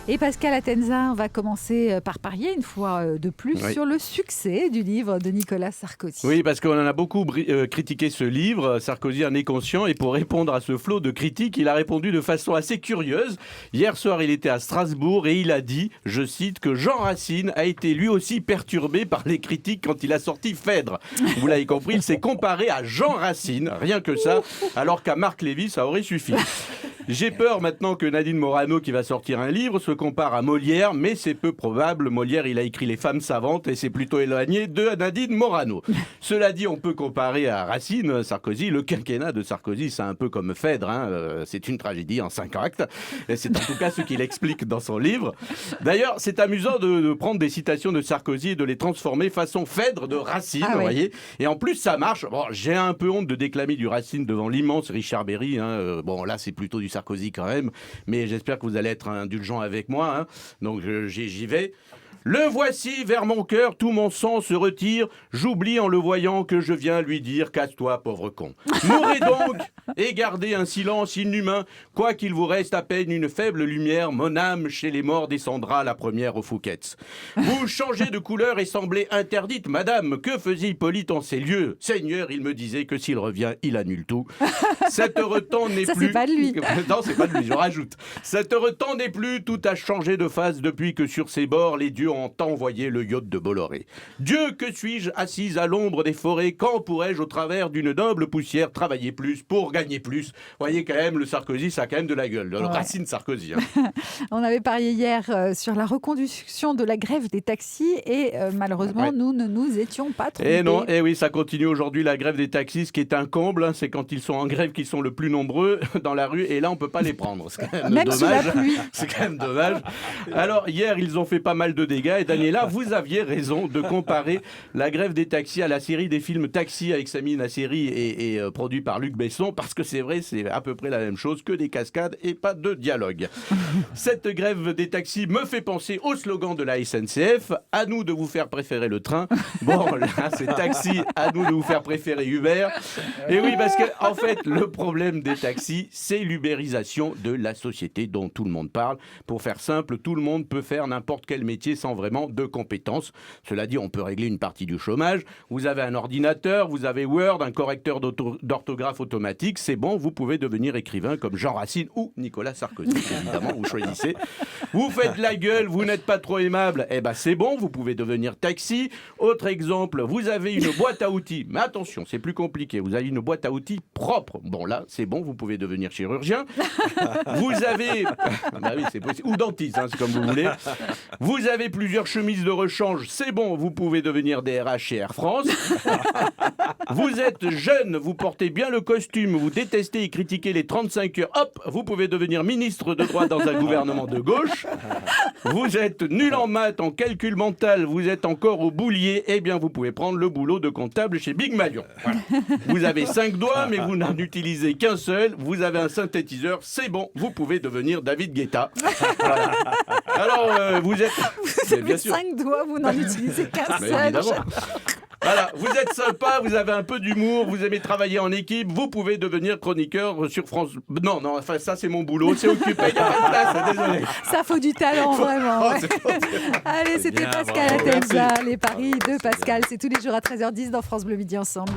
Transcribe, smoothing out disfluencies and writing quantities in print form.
Et Pascal Atenza, on va commencer par parier une fois de plus sur le succès du livre de Nicolas Sarkozy. Oui, parce qu'on en a beaucoup critiqué ce livre, Sarkozy en est conscient, et pour répondre à ce flot de critiques, il a répondu de façon assez curieuse. Hier soir, il était à Strasbourg et il a dit, je cite, que Jean Racine a été lui aussi perturbé par les critiques quand il a sorti Phèdre. Vous l'avez compris, il s'est comparé à Jean Racine, rien que ça, alors qu'à Marc Lévy, ça aurait suffi. J'ai peur maintenant que Nadine Morano, qui va sortir un livre, se compare à Molière, mais c'est peu probable. Molière, il a écrit Les femmes savantes et c'est plutôt éloigné de Nadine Morano. Cela dit, on peut comparer à Racine, Sarkozy. Le quinquennat de Sarkozy, c'est un peu comme Phèdre. C'est une tragédie en 5 actes. Et c'est en tout cas ce qu'il explique dans son livre. D'ailleurs, c'est amusant de prendre des citations de Sarkozy et de les transformer façon Phèdre de Racine, vous voyez. Et en plus, ça marche. Bon, j'ai un peu honte de déclamer du Racine devant l'immense Richard Berry. Bon, là, c'est plutôt du Sarkozy quand même, mais j'espère que vous allez être indulgent avec moi, donc j'y vais. Le voici vers mon cœur, tout mon sang se retire, j'oublie en le voyant que je viens lui dire, casse-toi pauvre con. Mourez donc et gardez un silence inhumain, quoi qu'il vous reste à peine une faible lumière, mon âme chez les morts descendra la première aux Fouquet's. Vous changez de couleur et semblez interdite, madame, que faisait Hippolyte en ces lieux? Seigneur, il me disait que s'il revient, il annule tout. Cet heureux temps n'est plus... c'est pas de lui. Non, c'est pas de lui, je rajoute. Cet heureux temps n'est plus, tout a changé de face depuis que sur ses bords, les dieux ont envoyé le yacht de Bolloré. Dieu, que suis-je assise à l'ombre des forêts? Quand pourrais-je au travers d'une noble poussière travailler plus pour gagner plus? Vous voyez quand même, le Sarkozy, ça a quand même de la gueule. Le Racine Sarkozy. On avait parié hier sur la reconduction de la grève des taxis et malheureusement, nous ne nous étions pas trompés. Et non, et oui, ça continue aujourd'hui la grève des taxis, ce qui est un comble. C'est quand ils sont en grève qu'ils sont le plus nombreux dans la rue et là, on peut pas les prendre. C'est quand même dommage. Sous la pluie. C'est quand même dommage. Alors, hier, ils ont fait pas mal de dégâts. Et Daniela, vous aviez raison de comparer la grève des taxis à la série des films Taxi avec Sami Nasseri et produit par Luc Besson, parce que c'est vrai, c'est à peu près la même chose, que des cascades et pas de dialogue. Cette grève des taxis me fait penser au slogan de la SNCF, à nous de vous faire préférer le train. Bon, là, c'est taxi, à nous de vous faire préférer Uber. Et oui, parce que en fait, le problème des taxis, c'est l'ubérisation de la société dont tout le monde parle. Pour faire simple, tout le monde peut faire n'importe quel métier sans vraiment de compétences. Cela dit, on peut régler une partie du chômage. Vous avez un ordinateur, vous avez Word, un correcteur d'orthographe automatique. C'est bon, vous pouvez devenir écrivain comme Jean Racine ou Nicolas Sarkozy. Évidemment, vous choisissez. Vous faites la gueule, vous n'êtes pas trop aimable. Eh ben, c'est bon, vous pouvez devenir taxi. Autre exemple, vous avez une boîte à outils. Mais attention, c'est plus compliqué. Vous avez une boîte à outils propre. Bon, là, c'est bon, vous pouvez devenir chirurgien. Vous avez... bah oui, c'est possible. Ou dentiste, c'est comme vous voulez. Vous avez plusieurs chemises de rechange, c'est bon, vous pouvez devenir DRH chez Air France. Vous êtes jeune, vous portez bien le costume, vous détestez et critiquez les 35 heures, hop, vous pouvez devenir ministre de droit dans un gouvernement de gauche. Vous êtes nul en maths, en calcul mental, vous êtes encore au boulier, eh bien vous pouvez prendre le boulot de comptable chez Big Malion. Voilà. Vous avez 5 doigts, mais vous n'en utilisez qu'un seul, vous avez un synthétiseur, c'est bon, vous pouvez devenir David Guetta. Voilà. Alors, vous êtes... Vous avez 5 doigts, vous n'en utilisez qu'un seul. Évidemment. Voilà, vous êtes sympa, vous avez un peu d'humour, vous aimez travailler en équipe, vous pouvez devenir chroniqueur sur France... Non, enfin ça c'est mon boulot, c'est occupé, il n'y a pas de place, désolé. Ça faut du talent, vraiment. Ouais. Allez, c'était Pascal Atenza, les paris de Pascal, c'est tous les jours à 13h10 dans France Bleu Midi ensemble.